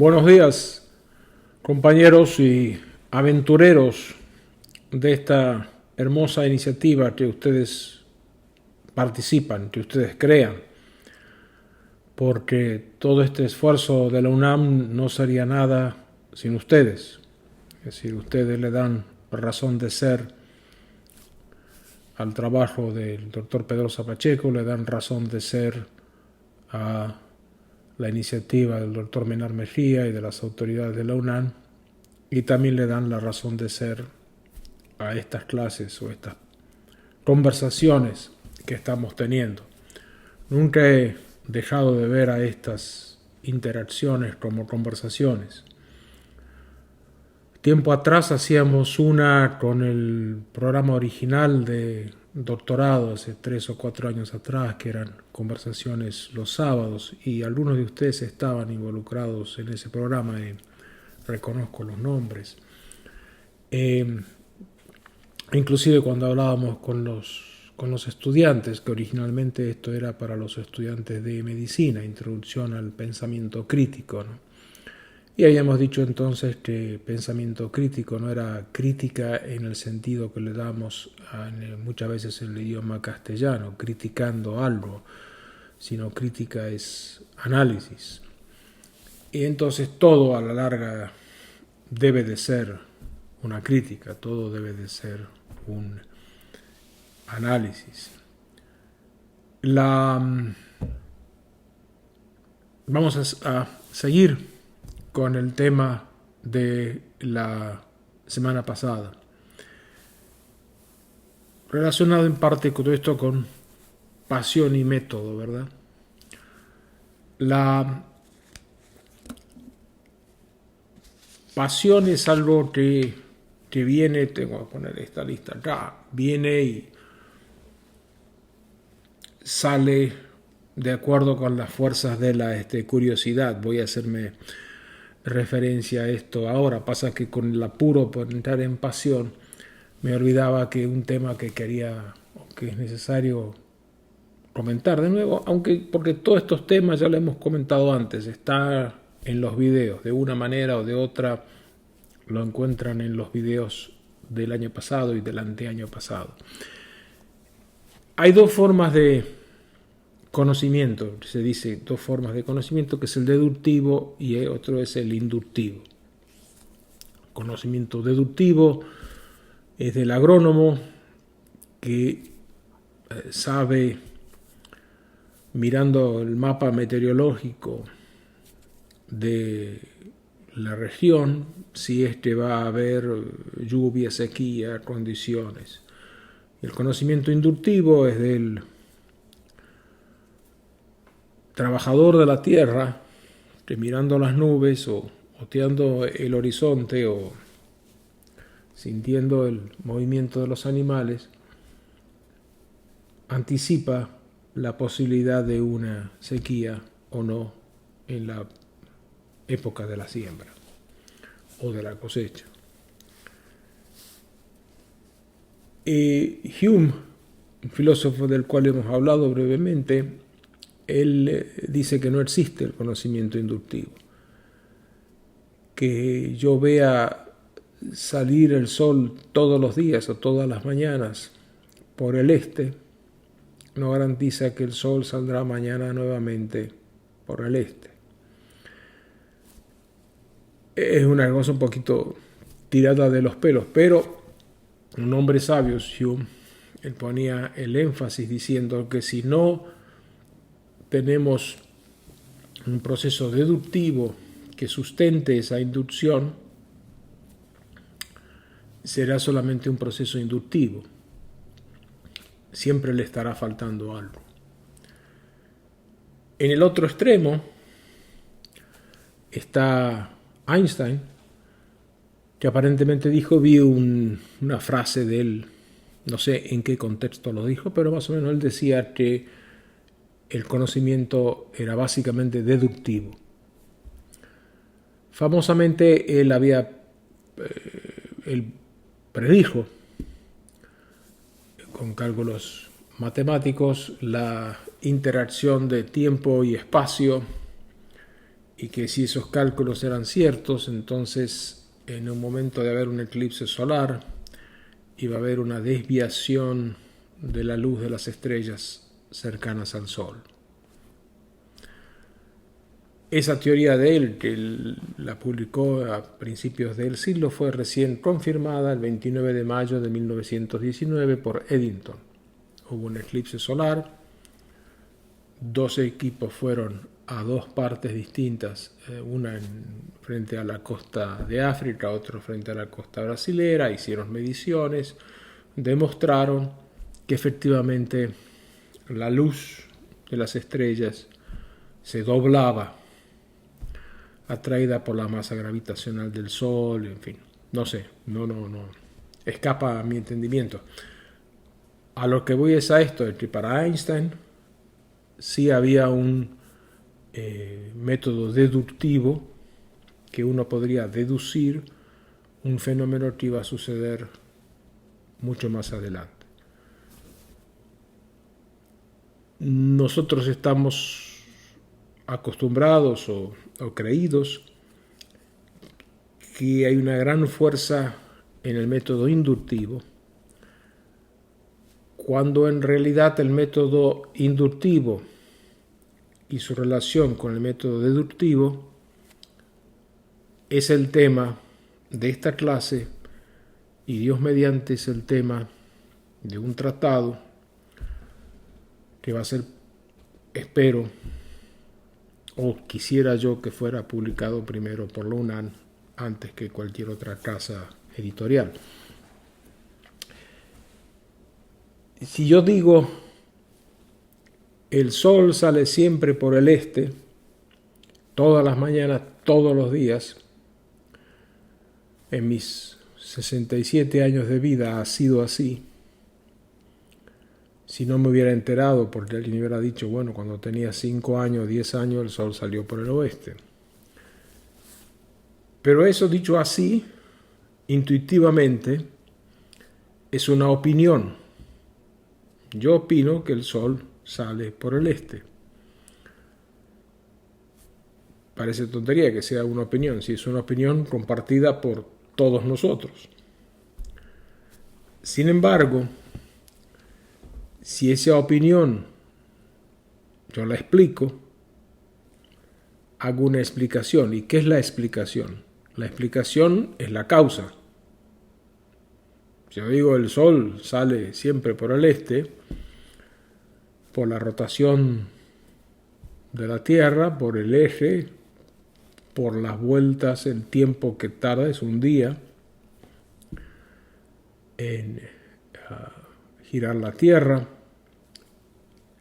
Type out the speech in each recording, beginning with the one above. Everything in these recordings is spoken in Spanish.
Buenos días, compañeros y aventureros de esta hermosa iniciativa que ustedes participan, que ustedes crean, porque todo este esfuerzo de la UNAM no sería nada sin ustedes. Es decir, ustedes le dan razón de ser al trabajo del doctor Pedrosa Pacheco, le dan razón de ser a la iniciativa del doctor Menar Mejía y de las autoridades de la UNAM, y también le dan la razón de ser a estas clases o estas conversaciones que estamos teniendo. Nunca he dejado de ver a estas interacciones como conversaciones. Tiempo atrás hacíamos una con el programa original de doctorado, hace 3 o 4 años atrás, que eran conversaciones los sábados, y algunos de ustedes estaban involucrados en ese programa y reconozco los nombres. Inclusive cuando hablábamos con los estudiantes, que originalmente esto era para los estudiantes de medicina, introducción al pensamiento crítico, ¿no? Y habíamos dicho entonces que pensamiento crítico no era crítica en el sentido que le damos muchas veces en el idioma castellano, criticando algo, sino crítica es análisis. Y entonces todo a la larga debe de ser una crítica, todo debe de ser un análisis. Vamos a seguir con el tema de la semana pasada, relacionado en parte con todo esto con pasión y método, ¿verdad? La pasión es algo que viene, tengo que poner esta lista acá, viene y sale de acuerdo con las fuerzas de la curiosidad. Voy a hacerme referencia a esto ahora. Pasa que con el apuro por entrar en pasión me olvidaba que un tema que quería o que es necesario comentar de nuevo, porque todos estos temas ya lo hemos comentado antes, está en los videos, de una manera o de otra lo encuentran en los videos del año pasado y del anteaño pasado. Hay dos formas de conocimiento, se dice dos formas de conocimiento, que es el deductivo y otro es el inductivo. Conocimiento deductivo es del agrónomo que sabe, mirando el mapa meteorológico de la región, si va a haber lluvia, sequía, condiciones. El conocimiento inductivo es del trabajador de la tierra que, mirando las nubes o oteando el horizonte o sintiendo el movimiento de los animales, anticipa la posibilidad de una sequía o no en la época de la siembra o de la cosecha. Hume, un filósofo del cual hemos hablado brevemente, él dice que no existe el conocimiento inductivo. Que yo vea salir el sol todos los días o todas las mañanas por el este no garantiza que el sol saldrá mañana nuevamente por el este. Es una cosa un poquito tirada de los pelos, pero un hombre sabio, Hume, él ponía el énfasis diciendo que si no tenemos un proceso deductivo que sustente esa inducción, será solamente un proceso inductivo. Siempre le estará faltando algo. En el otro extremo está Einstein, que aparentemente dijo, vi una frase de él, no sé en qué contexto lo dijo, pero más o menos él decía que el conocimiento era básicamente deductivo. Famosamente él predijo con cálculos matemáticos la interacción de tiempo y espacio y que si esos cálculos eran ciertos, entonces en un momento de haber un eclipse solar iba a haber una desviación de la luz de las estrellas cercanas al Sol. Esa teoría de él, que él la publicó a principios del siglo, fue recién confirmada el 29 de mayo de 1919 por Eddington. Hubo un eclipse solar, 12 equipos fueron a dos partes distintas, una frente a la costa de África, otro frente a la costa brasilera, hicieron mediciones, demostraron que efectivamente la luz de las estrellas se doblaba, atraída por la masa gravitacional del Sol, en fin, no sé, no, escapa a mi entendimiento. A lo que voy es a esto, de que para Einstein sí había un método deductivo que uno podría deducir un fenómeno que iba a suceder mucho más adelante. Nosotros estamos acostumbrados o creídos que hay una gran fuerza en el método inductivo, cuando en realidad el método inductivo y su relación con el método deductivo es el tema de esta clase, y Dios mediante es el tema de un tratado que va a ser, espero, o quisiera yo que fuera publicado primero por la UNAM antes que cualquier otra casa editorial. Si yo digo el sol sale siempre por el este, todas las mañanas, todos los días, en mis 67 años de vida ha sido así. Si no me hubiera enterado, porque alguien me hubiera dicho, bueno, cuando tenía 5 años, 10 años, el sol salió por el oeste. Pero eso dicho así, intuitivamente, es una opinión. Yo opino que el sol sale por el este. Parece tontería que sea una opinión, si es una opinión compartida por todos nosotros. Sin embargo, si esa opinión yo la explico, hago una explicación. ¿Y qué es la explicación? La explicación es la causa. Si yo digo el sol sale siempre por el este, por la rotación de la Tierra, por el eje, por las vueltas, el tiempo que tarda, es un día en girar la Tierra,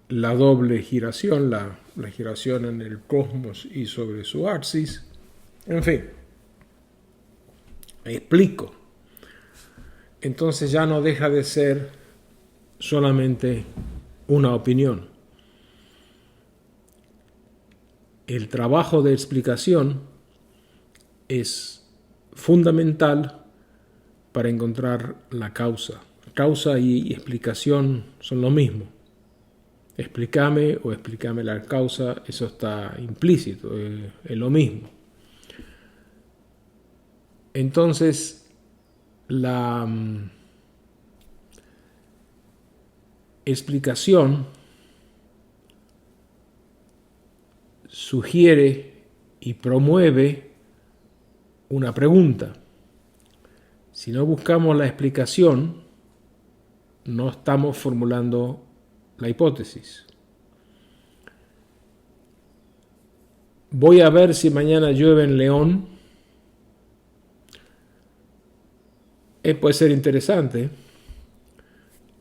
la doble giración, la giración en el cosmos y sobre su axis, en fin, explico. Entonces ya no deja de ser solamente una opinión. El trabajo de explicación es fundamental para encontrar la causa. Causa y explicación son lo mismo. Explícame o explícame la causa, eso está implícito, es lo mismo. Entonces, la explicación sugiere y promueve una pregunta. Si no buscamos la explicación, no estamos formulando la hipótesis. Voy a ver si mañana llueve en León. Puede ser interesante.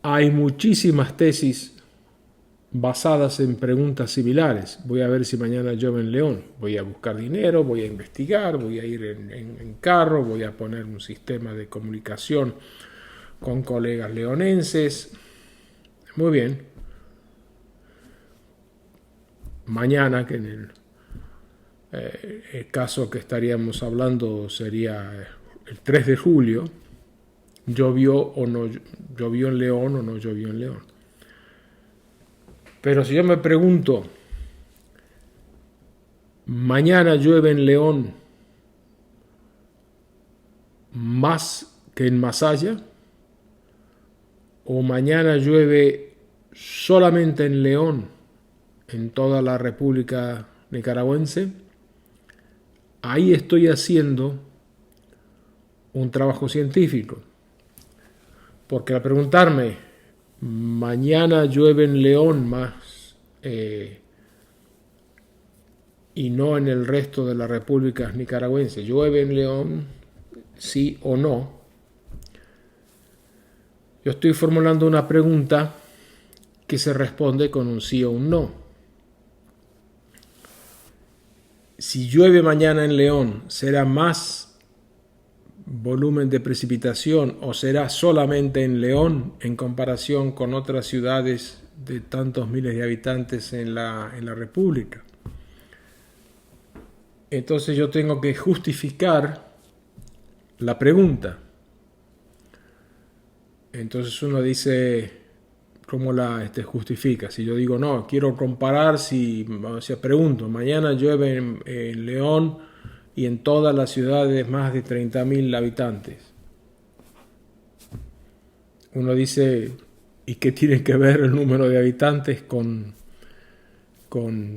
Hay muchísimas tesis basadas en preguntas similares. Voy a ver si mañana llueve en León. Voy a buscar dinero, voy a investigar, voy a ir en carro, voy a poner un sistema de comunicación con colegas leonenses. Muy bien. Mañana, que en el caso que estaríamos hablando sería el 3 de julio, llovió o no llovió en León o no llovió en León. Pero si yo me pregunto, mañana llueve en León más que en Masaya, o mañana llueve solamente en León, en toda la República Nicaragüense, ahí estoy haciendo un trabajo científico. Porque al preguntarme, mañana llueve en León más y no en el resto de la República Nicaragüense, llueve en León, sí o no, yo estoy formulando una pregunta que se responde con un sí o un no. Si llueve mañana en León, ¿será más volumen de precipitación o será solamente en León en comparación con otras ciudades de tantos miles de habitantes en la República? Entonces yo tengo que justificar la pregunta. Entonces uno dice, ¿cómo la justifica? Si yo digo, no, quiero comparar, si pregunto, mañana llueve en León y en todas las ciudades más de 30.000 habitantes. Uno dice, ¿y qué tiene que ver el número de habitantes con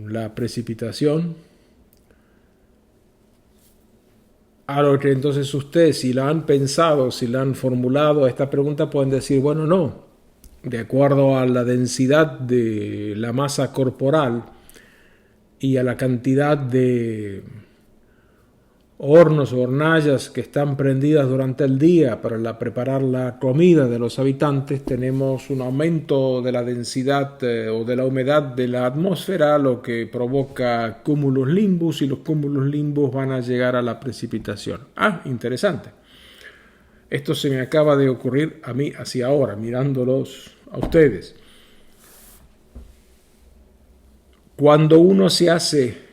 la precipitación? A lo que entonces ustedes, si la han pensado, si la han formulado esta pregunta, pueden decir, bueno, no, de acuerdo a la densidad de la masa corporal y a la cantidad de hornos o hornallas que están prendidas durante el día para preparar la comida de los habitantes, tenemos un aumento de la densidad o de la humedad de la atmósfera, lo que provoca cúmulos nimbus, y los cúmulos nimbus van a llegar a la precipitación. Ah, interesante. Esto se me acaba de ocurrir a mí hacia ahora, mirándolos a ustedes. Cuando uno se hace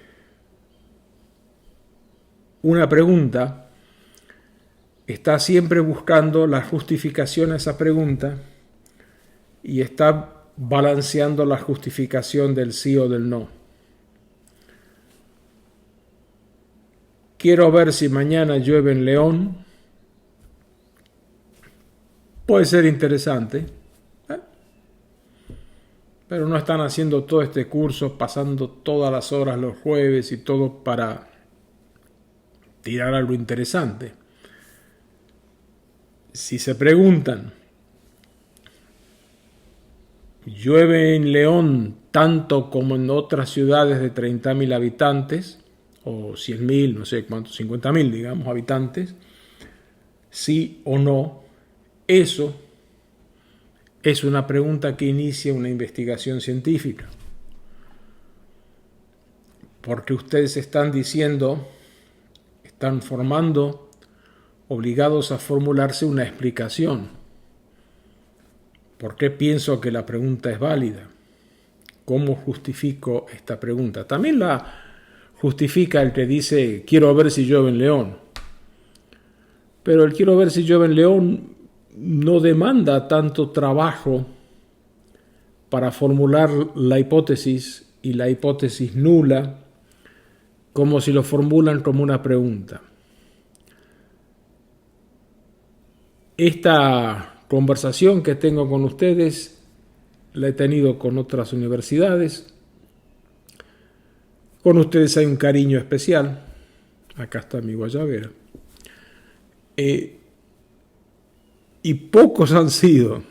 una pregunta, está siempre buscando la justificación a esa pregunta y está balanceando la justificación del sí o del no. Quiero ver si mañana llueve en León. Puede ser interesante, pero no están haciendo todo este curso, pasando todas las horas los jueves y todo para tirar algo interesante. Si se preguntan, ¿llueve en León tanto como en otras ciudades de 30.000 habitantes? O 100.000, no sé cuántos, 50.000, digamos, habitantes. Sí o no. Eso es una pregunta que inicia una investigación científica. Porque ustedes están diciendo, están formando, obligados a formularse una explicación. ¿Por qué pienso que la pregunta es válida? ¿Cómo justifico esta pregunta? También la justifica el que dice, quiero ver si llueve en León. Pero el quiero ver si llueve en León no demanda tanto trabajo para formular la hipótesis y la hipótesis nula como si lo formulan como una pregunta. Esta conversación que tengo con ustedes la he tenido con otras universidades. Con ustedes hay un cariño especial. Acá está mi guayabera. Y pocos han sido,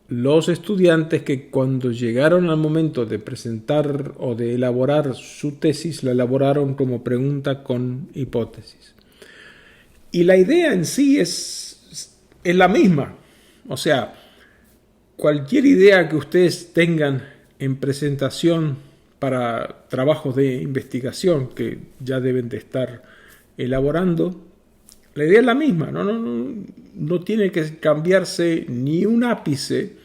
los estudiantes que cuando llegaron al momento de presentar o de elaborar su tesis, la elaboraron como pregunta con hipótesis. Y la idea en sí es la misma. O sea, cualquier idea que ustedes tengan en presentación para trabajos de investigación que ya deben de estar elaborando, la idea es la misma, no tiene que cambiarse ni un ápice,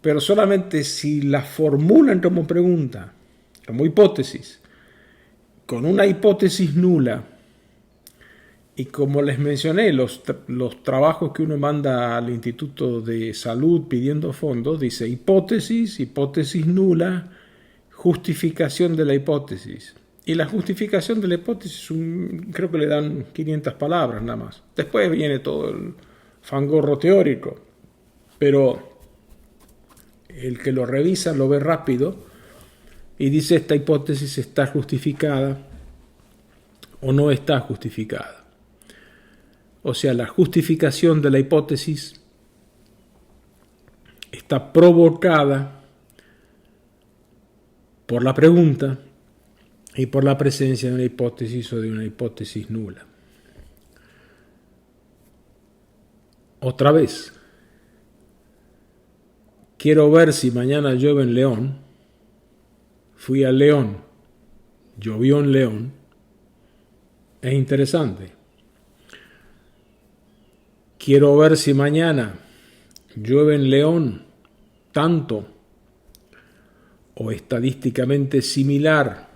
pero solamente si la formulan como pregunta, como hipótesis, con una hipótesis nula, y como les mencioné, los trabajos que uno manda al Instituto de Salud pidiendo fondos, dice hipótesis nula, justificación de la hipótesis. Y la justificación de la hipótesis, creo que le dan 500 palabras nada más. Después viene todo el fangorro teórico, pero el que lo revisa lo ve rápido y dice esta hipótesis está justificada o no está justificada. O sea, la justificación de la hipótesis está provocada por la pregunta y por la presencia de una hipótesis o de una hipótesis nula. Otra vez, quiero ver si mañana llueve en León. Fui a León, llovió en León. Es interesante. Quiero ver si mañana llueve en León tanto o estadísticamente similar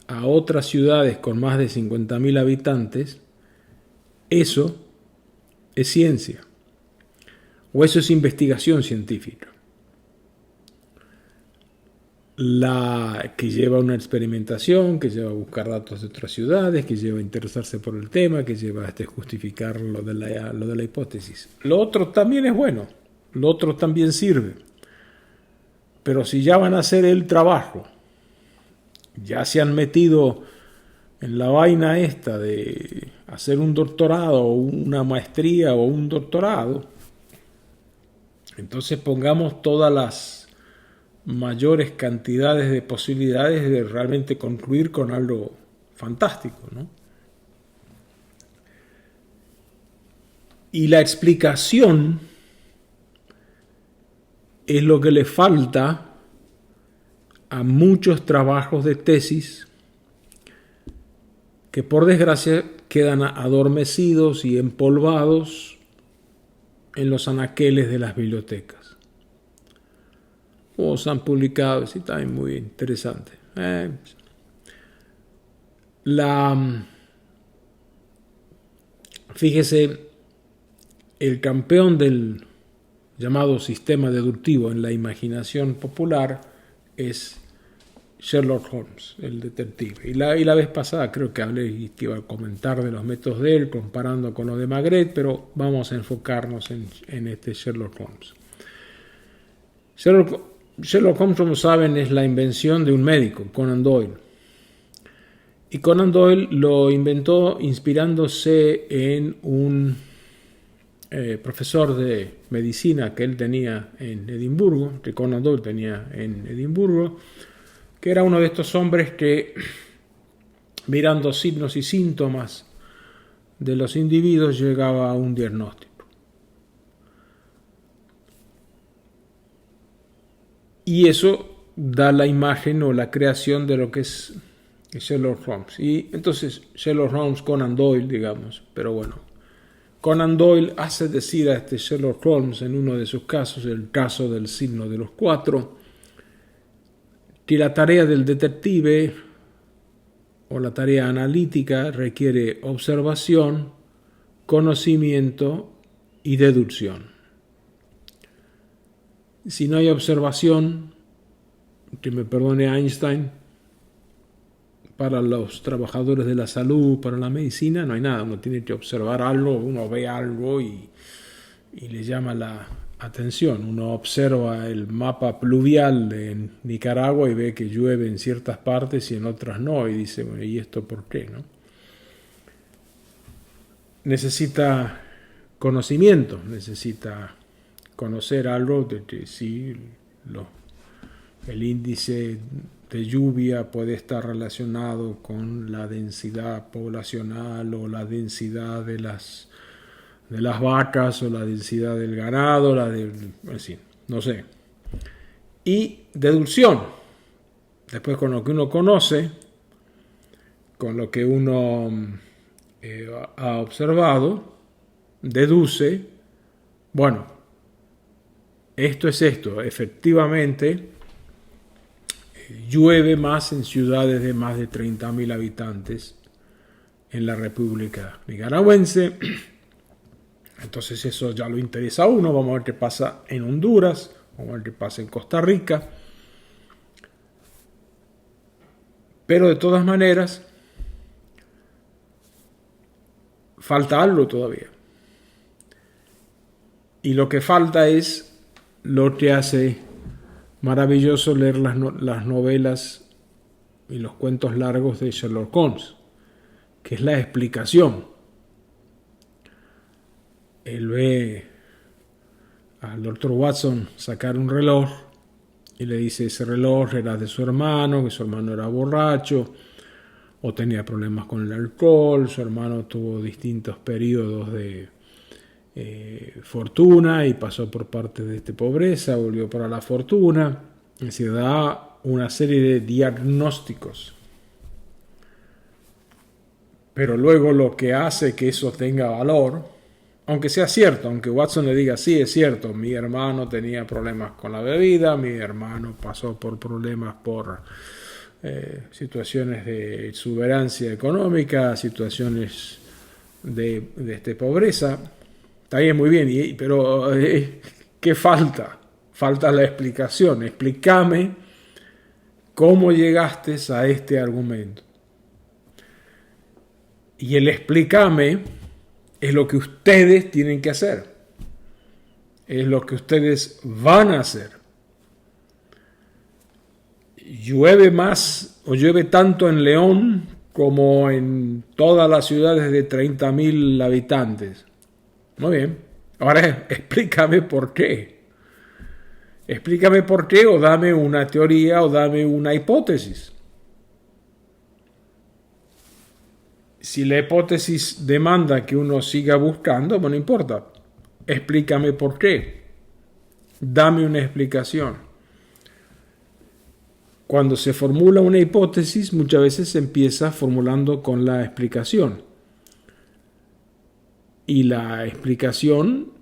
a otras ciudades con más de 50.000 habitantes. Eso es ciencia o eso es investigación científica. Que lleva a una experimentación, que lleva a buscar datos de otras ciudades, que lleva a interesarse por el tema, que lleva a justificar lo de la hipótesis. Lo otro también es bueno, lo otro también sirve. Pero si ya van a hacer el trabajo, ya se han metido en la vaina esta de hacer un doctorado o una maestría o un doctorado, entonces pongamos todas las mayores cantidades de posibilidades de realmente concluir con algo fantástico, ¿no? Y la explicación es lo que le falta a muchos trabajos de tesis que por desgracia quedan adormecidos y empolvados en los anaqueles de las bibliotecas. O se han publicado, sí, también muy interesante. Fíjese, el campeón del llamado sistema deductivo en la imaginación popular es Sherlock Holmes, el detective. Y la vez pasada creo que hablé y que iba a comentar de los métodos de él comparando con los de Maigret, pero vamos a enfocarnos en este Sherlock Holmes. Sherlock Holmes, como saben, es la invención de un médico, Conan Doyle. Y Conan Doyle lo inventó inspirándose en un profesor de medicina que él tenía en Edimburgo, que Conan Doyle tenía en Edimburgo, que era uno de estos hombres que, mirando signos y síntomas de los individuos, llegaba a un diagnóstico. Y eso da la imagen o la creación de lo que es Sherlock Holmes. Y entonces Sherlock Holmes, Conan Doyle, digamos. Pero bueno, Conan Doyle hace decir a este Sherlock Holmes en uno de sus casos, el caso del signo de los 4, que la tarea del detective o la tarea analítica requiere observación, conocimiento y deducción. Si no hay observación, que me perdone Einstein, para los trabajadores de la salud, para la medicina, no hay nada. Uno tiene que observar algo, uno ve algo y le llama la atención. Uno observa el mapa pluvial de Nicaragua y ve que llueve en ciertas partes y en otras no. Y dice, bueno, ¿y esto por qué, no? Necesita conocimiento, necesita conocer algo de que sí, el índice de lluvia puede estar relacionado con la densidad poblacional o la densidad de las vacas o la densidad del ganado, no sé. Y deducción. Después, con lo que uno conoce, con lo que uno ha observado, deduce, bueno, esto es esto. Efectivamente, llueve más en ciudades de más de 30.000 habitantes en la República Nicaragüense. Entonces eso ya lo interesa a uno. Vamos a ver qué pasa en Honduras, vamos a ver qué pasa en Costa Rica. Pero de todas maneras, falta algo todavía. Y lo que falta es lo que hace maravilloso leer las novelas y los cuentos largos de Sherlock Holmes, que es la explicación. Él ve al Dr. Watson sacar un reloj y le dice: ese reloj era de su hermano, que su hermano era borracho o tenía problemas con el alcohol, su hermano tuvo distintos periodos de fortuna y pasó por parte de pobreza, volvió para la fortuna. Es decir, da una serie de diagnósticos. Pero luego lo que hace que eso tenga valor, aunque sea cierto, aunque Watson le diga: sí, es cierto, mi hermano tenía problemas con la bebida, mi hermano pasó por problemas por situaciones de exuberancia económica, situaciones de pobreza. Está bien, muy bien, pero ¿qué falta? Falta la explicación. Explícame cómo llegaste a este argumento. Y el explícame es lo que ustedes tienen que hacer. Es lo que ustedes van a hacer. Llueve más o llueve tanto en León como en todas las ciudades de 30.000 habitantes. Muy bien. Ahora explícame por qué. Explícame por qué, o dame una teoría o dame una hipótesis. Si la hipótesis demanda que uno siga buscando, bueno, no importa. Explícame por qué. Dame una explicación. Cuando se formula una hipótesis, muchas veces se empieza formulando con la explicación. Y la explicación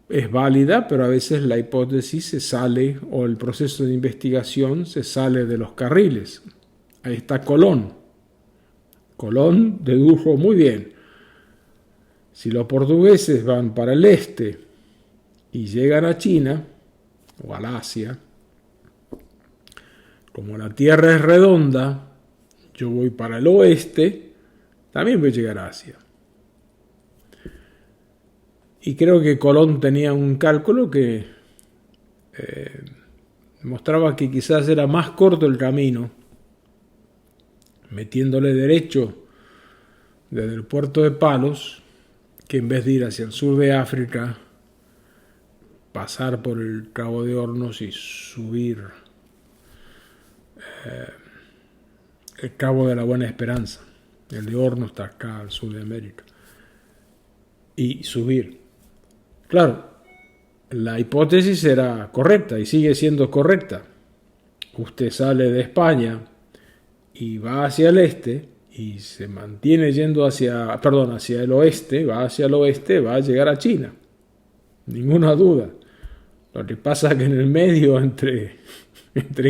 es válida, pero a veces la hipótesis se sale, o el proceso de investigación se sale de los carriles. Ahí está Colón. Colón dedujo muy bien: si los portugueses van para el este y llegan a China o al Asia, como la Tierra es redonda, yo voy para el oeste, también voy a llegar a Asia. Y creo que Colón tenía un cálculo que mostraba que quizás era más corto el camino, metiéndole derecho desde el puerto de Palos, que en vez de ir hacia el sur de África, pasar por el Cabo de Hornos y subir el Cabo de la Buena Esperanza. El de Hornos está acá al sur de América. Y subir. Claro, la hipótesis era correcta y sigue siendo correcta. Usted sale de España y va hacia el este y se mantiene yendo hacia el oeste, va hacia el oeste, va a llegar a China. Ninguna duda. Lo que pasa es que en el medio, entre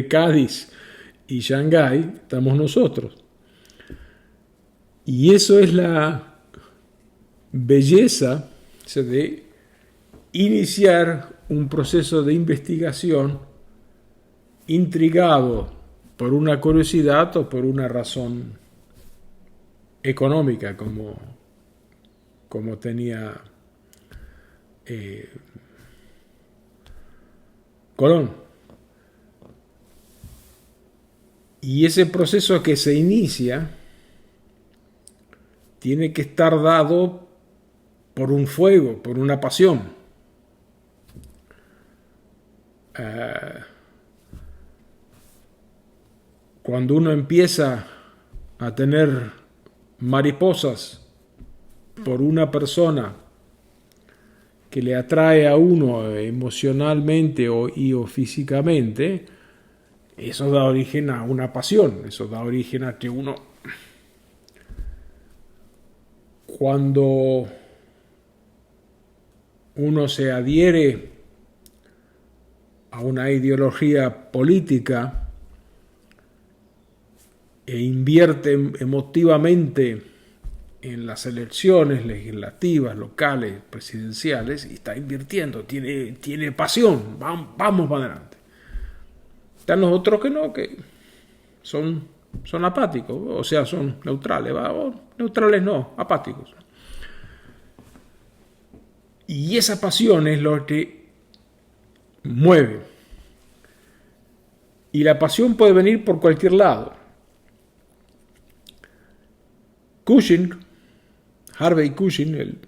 Cádiz y Shanghái, estamos nosotros. Y eso es la belleza de iniciar un proceso de investigación intrigado por una curiosidad o por una razón económica, como tenía Colón. Y ese proceso que se inicia tiene que estar dado por un fuego, por una pasión. Cuando uno empieza a tener mariposas por una persona que le atrae a uno emocionalmente o físicamente, eso da origen a una pasión, eso da origen a que uno, cuando uno se adhiere a una ideología política e invierte emotivamente en las elecciones legislativas, locales, presidenciales, y está invirtiendo, tiene pasión, vamos para adelante. Están los otros que no, que son son apáticos, o sea, son neutrales, o neutrales no, apáticos. Y esa pasión es lo que mueve. Y la pasión puede venir por cualquier lado. Cushing, Harvey Cushing, el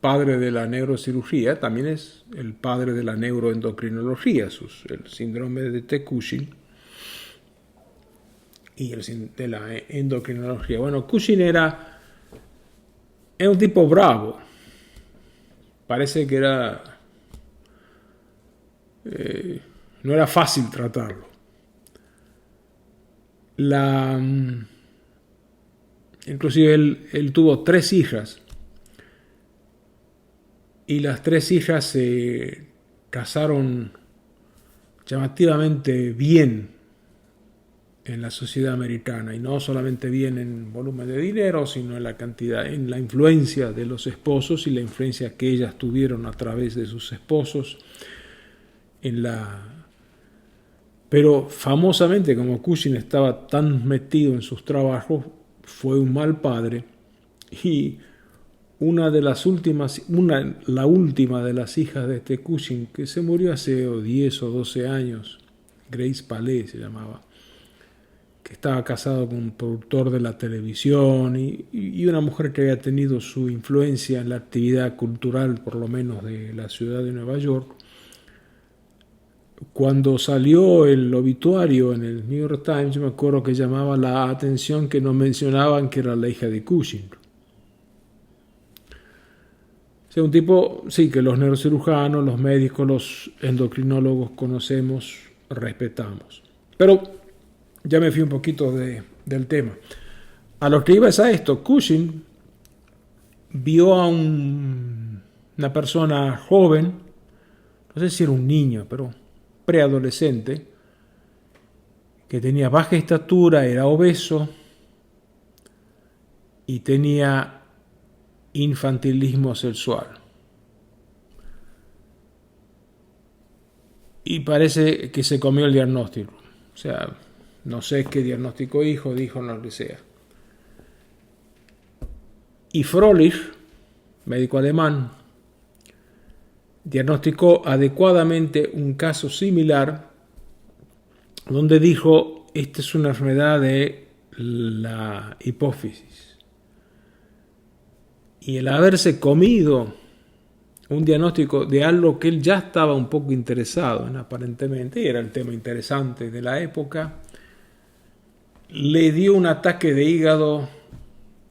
padre de la neurocirugía, también es el padre de la neuroendocrinología, el síndrome de T. Cushing y de la endocrinología. Bueno, Cushing era un tipo bravo. Parece que no era fácil tratarlo. Inclusive él tuvo 3 hijas. Y las 3 hijas se casaron llamativamente bien en la sociedad americana. Y no solamente bien en volumen de dinero, sino en la cantidad, en la influencia de los esposos y la influencia que ellas tuvieron a través de sus esposos. Pero famosamente, como Cushing estaba tan metido en sus trabajos, fue un mal padre. Y la última de las hijas de este Cushing, que se murió hace 10 o 12 años, Grace Palais se llamaba, que estaba casado con un productor de la televisión y una mujer que había tenido su influencia en la actividad cultural, por lo menos de la ciudad de Nueva York. Cuando salió el obituario en el New York Times, yo me acuerdo que llamaba la atención que no mencionaban que era la hija de Cushing. Un tipo, sí, que los neurocirujanos, los médicos, los endocrinólogos conocemos, respetamos. Pero ya me fui un poquito del tema. A lo que iba es a esto. Cushing vio a una persona joven, no sé si era un niño, pero preadolescente, que tenía baja estatura, era obeso y tenía infantilismo sexual. Y parece que se comió el diagnóstico. O sea, no sé qué diagnóstico dijo, no lo que sea. Y Froelich, médico alemán, diagnosticó adecuadamente un caso similar donde dijo, esta es una enfermedad de la hipófisis. Y el haberse comido un diagnóstico de algo que él ya estaba un poco interesado en, aparentemente, y era el tema interesante de la época, le dio un ataque de hígado,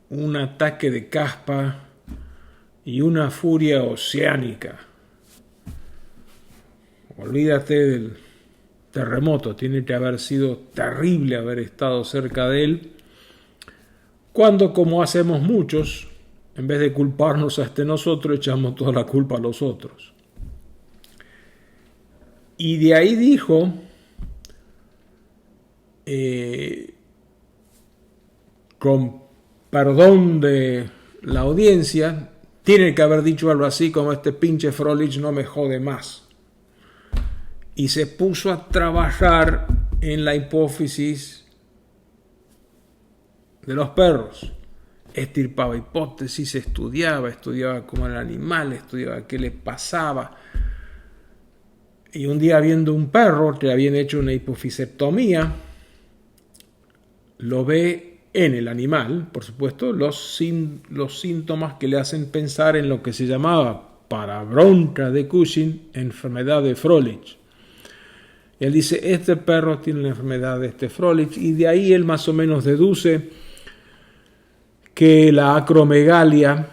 un ataque de caspa y una furia oceánica. Olvídate del terremoto, tiene que haber sido terrible haber estado cerca de él, cuando, como hacemos muchos, en vez de culparnos a nosotros, echamos toda la culpa a los otros. Y de ahí dijo, con perdón de la audiencia, tiene que haber dicho algo así como este pinche Froelich no me jode más. Y se puso a trabajar en la hipófisis de los perros. Estirpaba hipótesis, estudiaba cómo era el animal, estudiaba qué le pasaba. Y un día, viendo un perro que le habían hecho una hipofisectomía, lo ve en el animal, por supuesto, los síntomas que le hacen pensar en lo que se llamaba, para bronca de Cushing, enfermedad de Froelich. Y él dice, este perro tiene la enfermedad de este Froelich, y de ahí él más o menos deduce que la acromegalia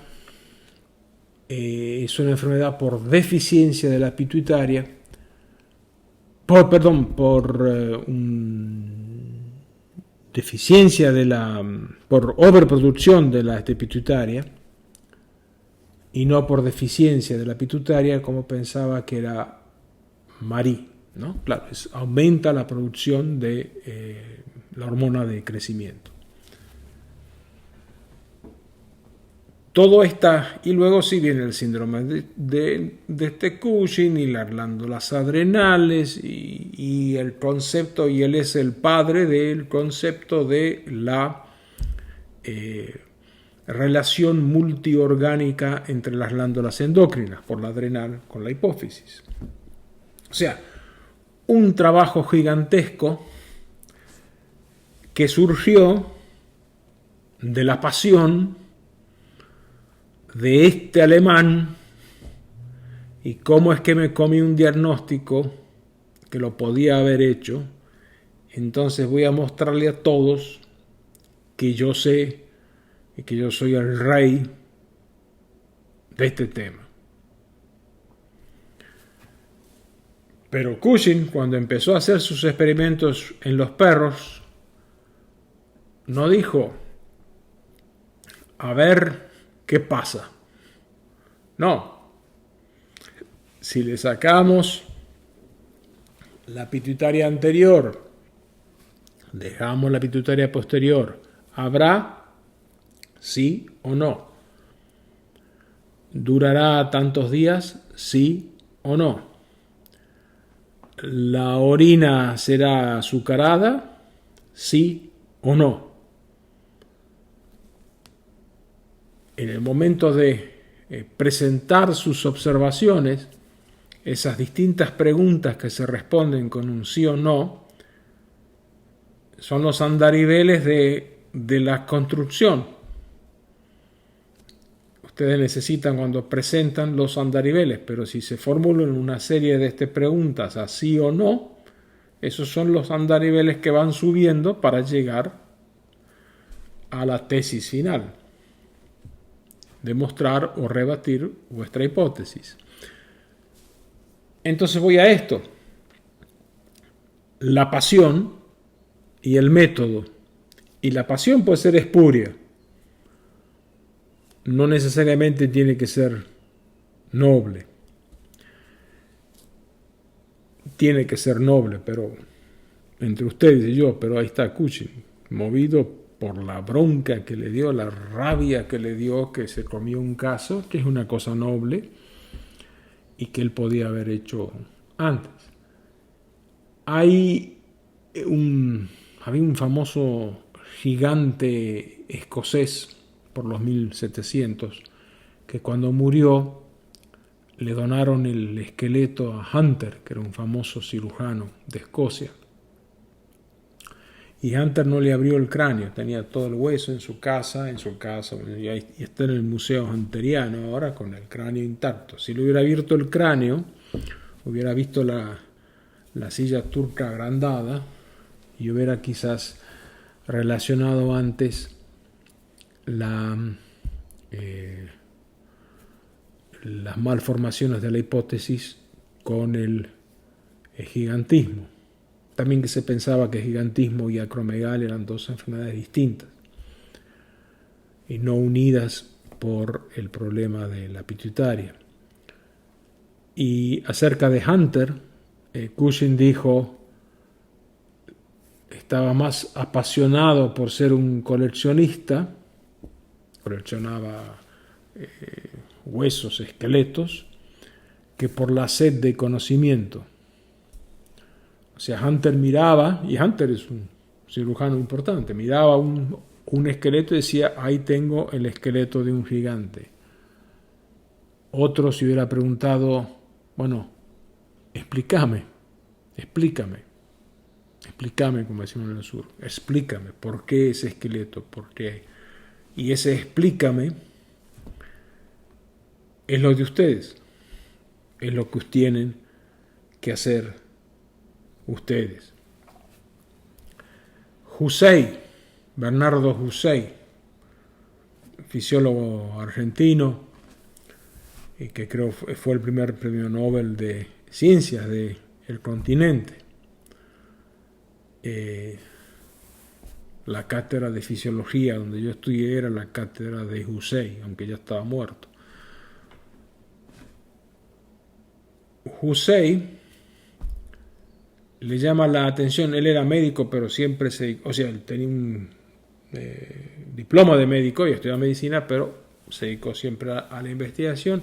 es una enfermedad por deficiencia de la pituitaria, por deficiencia por overproducción de la pituitaria y no por deficiencia de la pituitaria como pensaba que era Marie, ¿no? Claro, aumenta la producción de la hormona de crecimiento. todo está, y luego sí viene el síndrome de este Cushing y las glándulas adrenales y el concepto, y él es el padre del concepto de la relación multiorgánica entre las glándulas endocrinas, por la adrenal con la hipófisis. O sea, un trabajo gigantesco que surgió de la pasión de este alemán y cómo es que me comí un diagnóstico que lo podía haber hecho. Entonces voy a mostrarle a todos que yo sé y que yo soy el rey de este tema. Pero Cushing, cuando empezó a hacer sus experimentos en los perros, no dijo, a ver qué pasa. No. Si le sacamos la pituitaria anterior, dejamos la pituitaria posterior, ¿habrá? ¿Sí o no? ¿Durará tantos días? ¿Sí o no? ¿La orina será azucarada? ¿Sí o no? En el momento de presentar sus observaciones, esas distintas preguntas que se responden con un sí o no, son los andariveles de la construcción. Ustedes necesitan cuando presentan los andariveles, pero si se formulan una serie de preguntas a sí o no, esos son los andariveles que van subiendo para llegar a la tesis final, demostrar o rebatir vuestra hipótesis. Entonces voy a esto, la pasión y el método. Y la pasión puede ser espuria, no necesariamente tiene que ser noble. Tiene que ser noble, pero entre ustedes y yo, pero ahí está Cushing, movido por la bronca que le dio, la rabia que le dio, que se comió un caso, que es una cosa noble y que él podía haber hecho antes. Había un famoso gigante escocés por los 1700 que cuando murió le donaron el esqueleto a Hunter, que era un famoso cirujano de Escocia. Y Hunter no le abrió el cráneo, tenía todo el hueso en su casa, y está en el Museo Hunteriano ahora con el cráneo intacto. Si le hubiera abierto el cráneo, hubiera visto la silla turca agrandada y hubiera quizás relacionado antes las malformaciones de la hipótesis con el gigantismo. También que se pensaba que gigantismo y acromegalia eran dos enfermedades distintas y no unidas por el problema de la pituitaria. Y acerca de Hunter, Cushing dijo, estaba más apasionado por ser un coleccionista, coleccionaba huesos, esqueletos, que por la sed de conocimiento. O sea, Hunter miraba, y Hunter es un cirujano importante, miraba un esqueleto y decía, ahí tengo el esqueleto de un gigante. Otro se hubiera preguntado, bueno, explícame, como decimos en el sur, explícame, ¿por qué ese esqueleto? ¿Por qué? Y ese explícame es lo de ustedes, es lo que tienen que hacer ustedes. Hussey, Bernardo Hussey, fisiólogo argentino, y que creo fue el primer premio Nobel de Ciencias del continente. La cátedra de fisiología donde yo estudié era la cátedra de Hussey, aunque ya estaba muerto. Hussey le llama la atención, él era médico, pero siempre él tenía un diploma de médico y estudiaba medicina, pero se dedicó siempre a la investigación,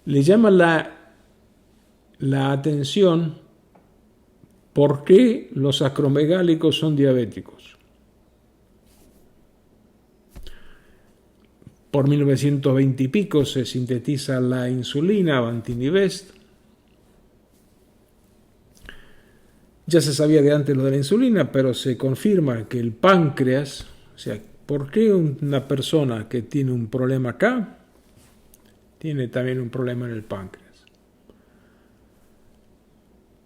le llama la atención por qué los acromegálicos son diabéticos. Por 1920 y pico se sintetiza la insulina, Bantinivest. Ya se sabía de antes lo de la insulina, pero se confirma que el páncreas, o sea, ¿por qué una persona que tiene un problema acá tiene también un problema en el páncreas?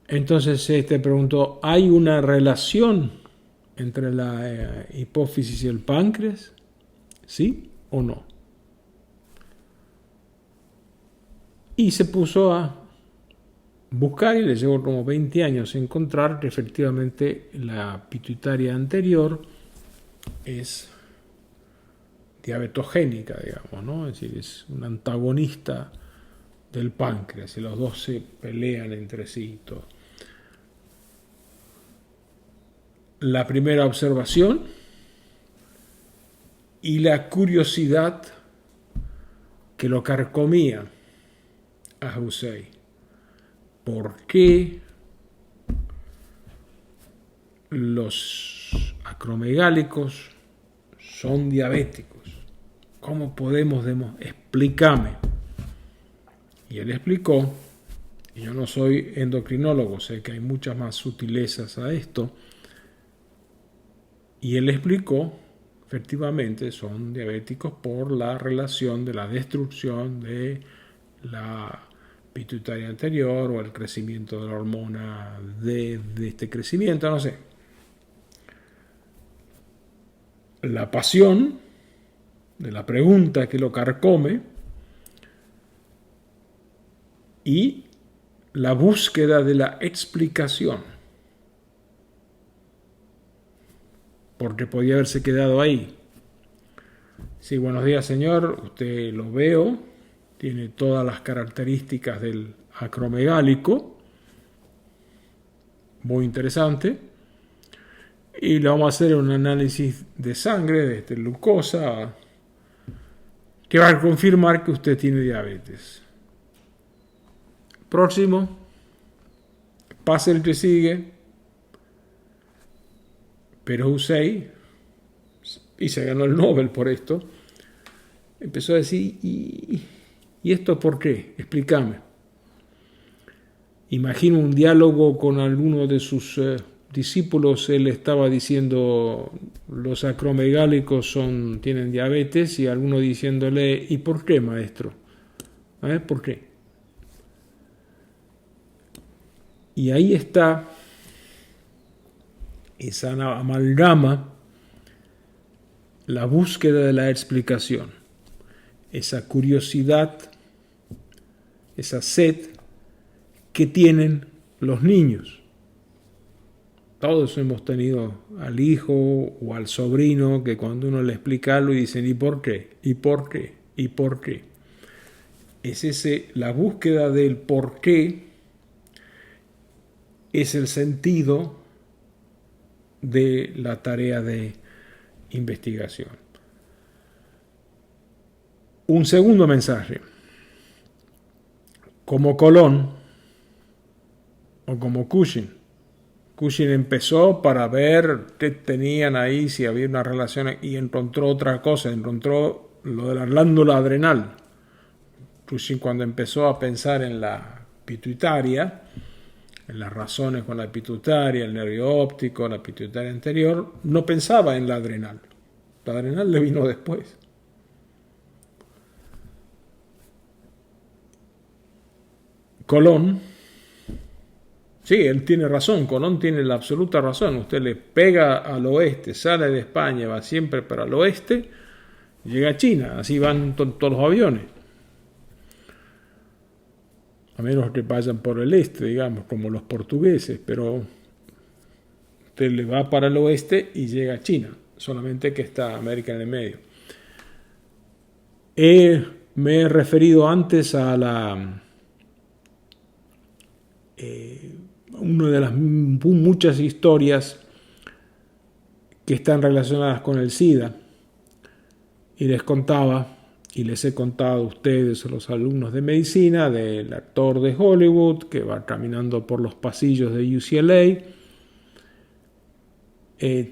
Entonces se preguntó, ¿hay una relación entre la hipófisis y el páncreas? ¿Sí o no? Y se puso a buscar, y le llevó como 20 años encontrar que efectivamente la pituitaria anterior es diabetogénica, digamos, ¿no? Es decir, es un antagonista del páncreas y los dos se pelean entre sí y todo. La primera observación y la curiosidad que lo carcomía a Hussey. ¿Por qué los acromegálicos son diabéticos? ¿Cómo podemos explícame? Y él explicó, y yo no soy endocrinólogo, sé que hay muchas más sutilezas a esto, y él explicó, efectivamente, son diabéticos por la relación de la destrucción de la pituitaria anterior o el crecimiento de la hormona de este crecimiento, no sé. La pasión de la pregunta que lo carcome y la búsqueda de la explicación, porque podía haberse quedado ahí. Sí, buenos días, señor, usted lo veo, tiene todas las características del acromegálico, muy interesante, y le vamos a hacer un análisis de sangre, de glucosa, que va a confirmar que usted tiene diabetes. Próximo, pase el que sigue, pero Hussey, y se ganó el Nobel por esto, empezó a decir, ¿y esto por qué? Explícame. Imagino un diálogo con alguno de sus discípulos, él estaba diciendo, los acromegálicos tienen diabetes, y alguno diciéndole, ¿y por qué, maestro? ¿Por qué? Y ahí está esa amalgama, la búsqueda de la explicación, esa curiosidad, esa sed que tienen los niños. Todos hemos tenido al hijo o al sobrino que cuando uno le explica algo y dicen ¿y por qué? ¿Y por qué? ¿Y por qué? Es la búsqueda del por qué es el sentido de la tarea de investigación. Un segundo mensaje. Como Colón o como Cushing. Cushing empezó para ver qué tenían ahí, si había una relación, y encontró otra cosa, encontró lo de la glándula adrenal. Cushing, cuando empezó a pensar en la pituitaria, en las razones con la pituitaria, el nervio óptico, la pituitaria anterior, no pensaba en la adrenal. La adrenal le vino después. Colón, sí, él tiene razón, Colón tiene la absoluta razón. Usted le pega al oeste, sale de España, va siempre para el oeste, llega a China, así van todos los aviones. A menos que vayan por el este, digamos, como los portugueses, pero usted le va para el oeste y llega a China, solamente que está América en el medio. Me he referido antes a una de las muchas historias que están relacionadas con el SIDA, y les contaba Y les he contado a ustedes, a los alumnos de medicina, del actor de Hollywood que va caminando por los pasillos de UCLA.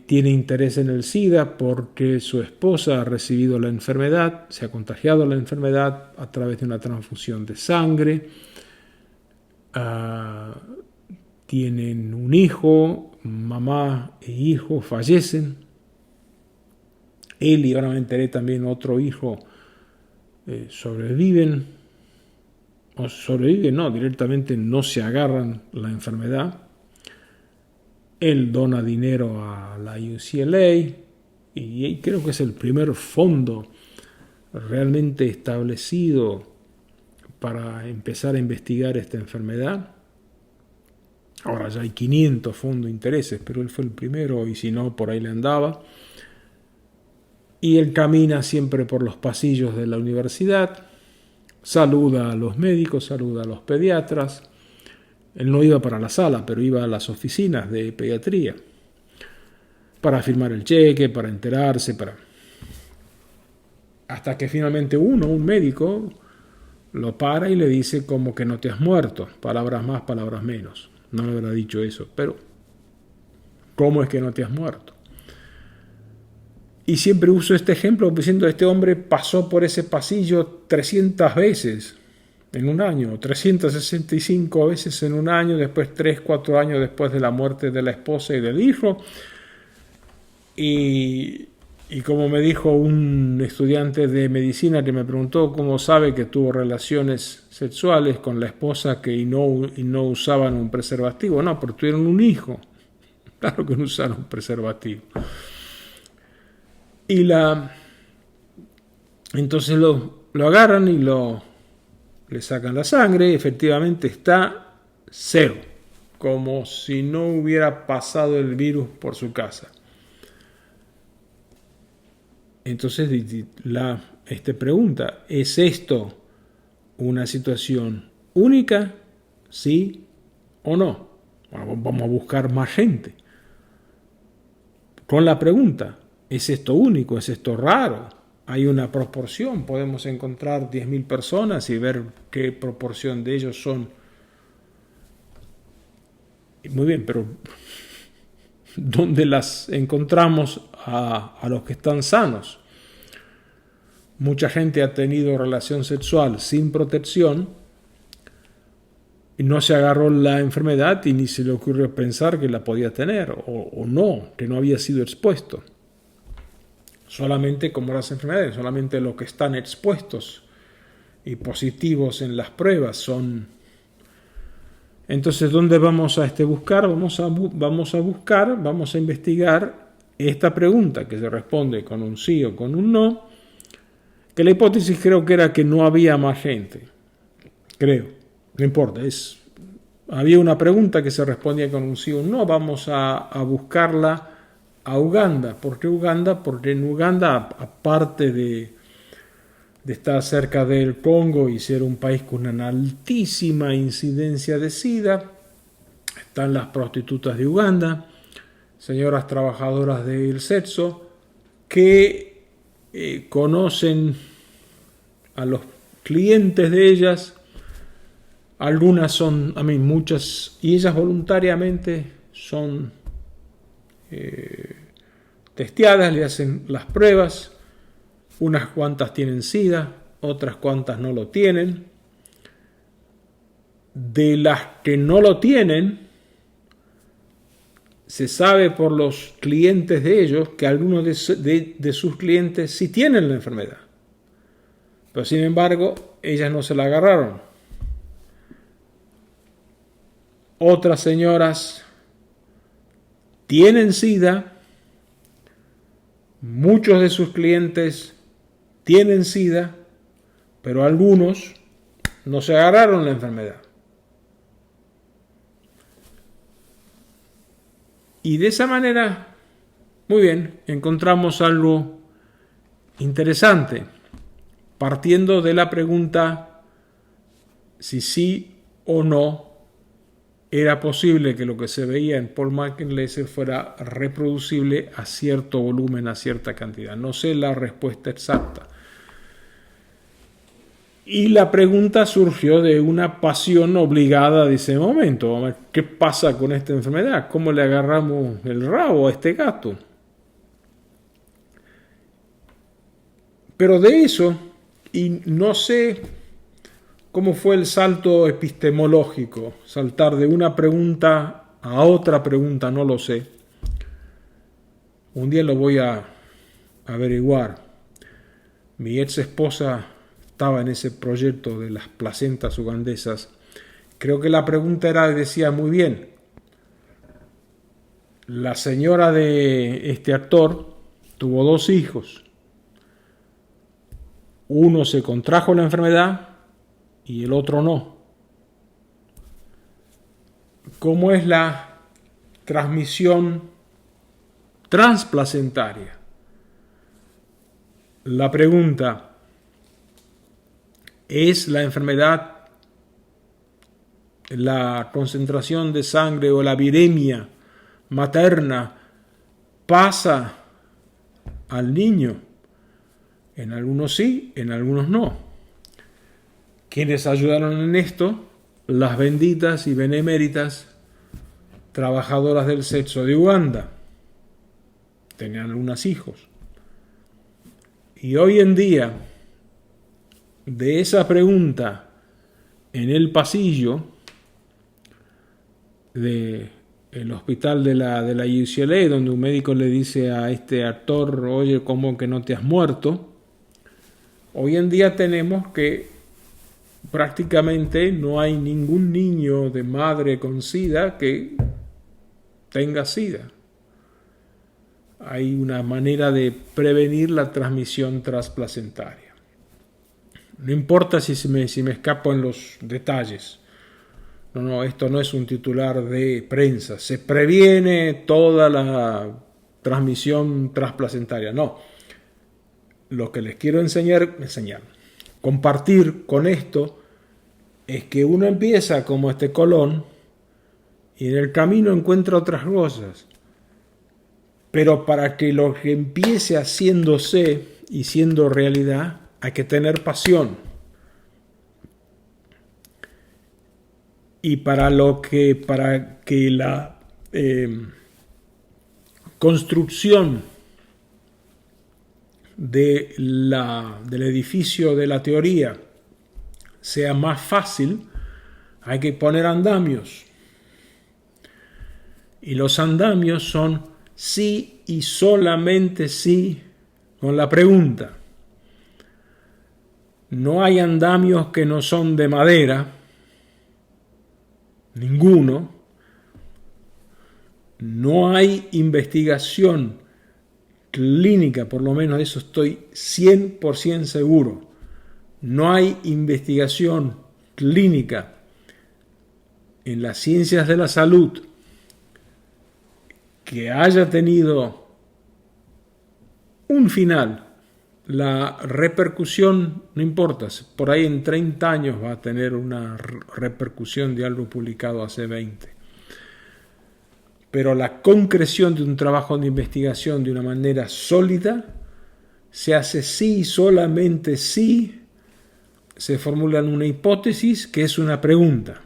Tiene interés en el SIDA porque su esposa ha recibido la enfermedad, se ha contagiado la enfermedad a través de una transfusión de sangre. Tienen un hijo, mamá e hijo fallecen. Él y ahora me enteré también otro hijo sobreviven. O sobreviven, no, directamente no se agarran la enfermedad. Él dona dinero a la UCLA y creo que es el primer fondo realmente establecido para empezar a investigar esta enfermedad. Ahora ya hay 500 fondos de intereses, pero él fue el primero y si no, por ahí le andaba. Y él camina siempre por los pasillos de la universidad, saluda a los médicos, saluda a los pediatras. Él no iba para la sala, pero iba a las oficinas de pediatría para firmar el cheque, para enterarse, hasta que finalmente un médico, lo para y le dice como que no te has muerto, palabras más, palabras menos. No le habrá dicho eso, pero ¿cómo es que no te has muerto? Y siempre uso este ejemplo diciendo este hombre pasó por ese pasillo 300 veces en un año, 365 veces en un año, después 3, 4 años después de la muerte de la esposa y del hijo. Y como me dijo un estudiante de medicina que me preguntó cómo sabe que tuvo relaciones sexuales con la esposa y no usaban un preservativo. No, porque tuvieron un hijo. Claro que no usaron un preservativo. Y entonces lo agarran y le sacan la sangre y efectivamente está 0, como si no hubiera pasado el virus por su casa. Entonces pregunta, ¿es esto una situación única? ¿Sí o no? Bueno, vamos a buscar más gente. Con la pregunta, ¿es esto único? ¿Es esto raro? Hay una proporción, podemos encontrar 10.000 personas y ver qué proporción de ellos son. Muy bien, pero ¿dónde las encontramos a los que están sanos? Mucha gente ha tenido relación sexual sin protección y no se agarró la enfermedad y ni se le ocurrió pensar que la podía tener o no, que no había sido expuesto. Solamente como las enfermedades, solamente los que están expuestos y positivos en las pruebas son. Entonces, ¿dónde vamos a buscar? Vamos a investigar esta pregunta que se responde con un sí o con un no, que la hipótesis creo que era que no había más gente. Creo, no importa, había una pregunta que se respondía con un sí o un no, vamos a buscarla a Uganda. ¿Por qué Uganda? Porque en Uganda, aparte de estar cerca del Congo y ser un país con una altísima incidencia de SIDA, están las prostitutas de Uganda, señoras trabajadoras del sexo, que conocen a los clientes de ellas. Algunas son, muchas, y ellas voluntariamente son testeadas, le hacen las pruebas. Unas cuantas tienen SIDA, otras cuantas no lo tienen. De las que no lo tienen, se sabe por los clientes de ellos que algunos de sus clientes sí tienen la enfermedad. Pero sin embargo, ellas no se la agarraron. Otras señoras tienen SIDA, muchos de sus clientes tienen SIDA, pero algunos no se agarraron la enfermedad. Y de esa manera, muy bien, encontramos algo interesante, partiendo de la pregunta si sí o no era posible que lo que se veía en Paul McEnlace fuera reproducible a cierto volumen, a cierta cantidad. No sé la respuesta exacta. Y la pregunta surgió de una pasión obligada de ese momento. ¿Qué pasa con esta enfermedad? ¿Cómo le agarramos el rabo a este gato? Pero de eso, y no sé cómo fue el salto epistemológico, saltar de una pregunta a otra pregunta, no lo sé. Un día lo voy a averiguar. Mi ex esposa estaba en ese proyecto de las placentas ugandesas. Creo que la pregunta decía muy bien, la señora de este actor tuvo 2 hijos. Uno se contrajo la enfermedad y el otro no. ¿Cómo es la transmisión transplacentaria? La pregunta, ¿es la enfermedad, la concentración de sangre o la viremia materna pasa al niño? En algunos sí, en algunos no. ¿Quiénes ayudaron en esto? Las benditas y beneméritas trabajadoras del sexo de Uganda. Tenían algunos hijos. Y hoy en día, de esa pregunta en el pasillo del hospital de la UCLA, donde un médico le dice a este actor, oye, ¿cómo que no te has muerto? Hoy en día tenemos que prácticamente no hay ningún niño de madre con SIDA que tenga SIDA. Hay una manera de prevenir la transmisión transplacentaria. No importa si me escapo en los detalles. No, esto no es un titular de prensa. Se previene toda la transmisión transplacentaria. No. Lo que les quiero enseñar, compartir con esto, es que uno empieza como este Colón y en el camino encuentra otras cosas. Pero para que lo que empiece haciéndose y siendo realidad, hay que tener pasión. Y para que la construcción del edificio de la teoría sea más fácil, hay que poner andamios. Y los andamios son sí y solamente sí con la pregunta. No hay andamios que no son de madera, ninguno. No hay investigación clínica, por lo menos de eso estoy 100% seguro. No hay investigación clínica en las ciencias de la salud que haya tenido un final. La repercusión, no importa, por ahí en 30 años va a tener una repercusión de algo publicado hace 20. Pero la concreción de un trabajo de investigación de una manera sólida se hace sí, solamente sí, se formula una hipótesis que es una pregunta.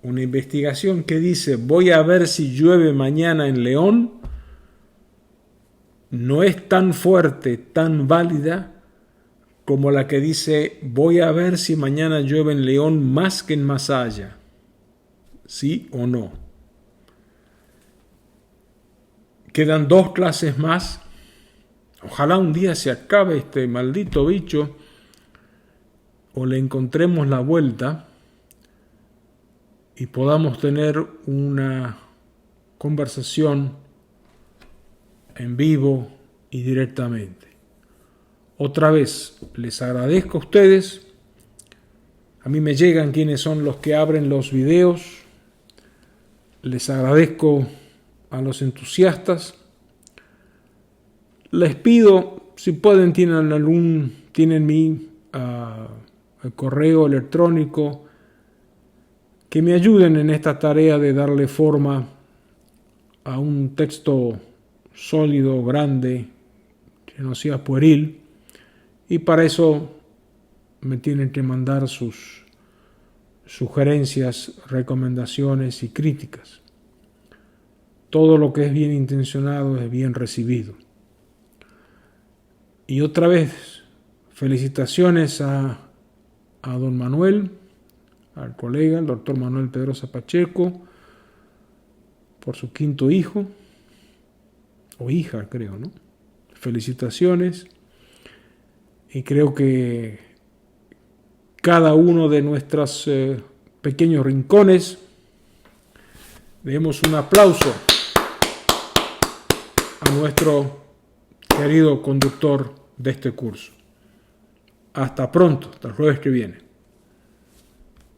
Una investigación que dice voy a ver si llueve mañana en León no es tan fuerte, tan válida como la que dice voy a ver si mañana llueve en León más que en Masaya. ¿Sí o no? Quedan 2 clases más. Ojalá un día se acabe este maldito bicho o le encontremos la vuelta y podamos tener una conversación en vivo y directamente. Otra vez, les agradezco a ustedes. A mí me llegan quienes son los que abren los videos. Les agradezco a los entusiastas. Les pido, si pueden, tienen mi correo electrónico, que me ayuden en esta tarea de darle forma a un texto sólido, grande, que no sea pueril. Y para eso me tienen que mandar sus sugerencias, recomendaciones y críticas. Todo lo que es bien intencionado es bien recibido. Y otra vez, felicitaciones a don Manuel, al colega, el doctor Manuel Pedrosa Pacheco, por su quinto hijo, o hija creo, ¿no? Felicitaciones. Y creo que cada uno de nuestros pequeños rincones demos un aplauso a nuestro querido conductor de este curso. Hasta pronto, hasta el jueves que viene.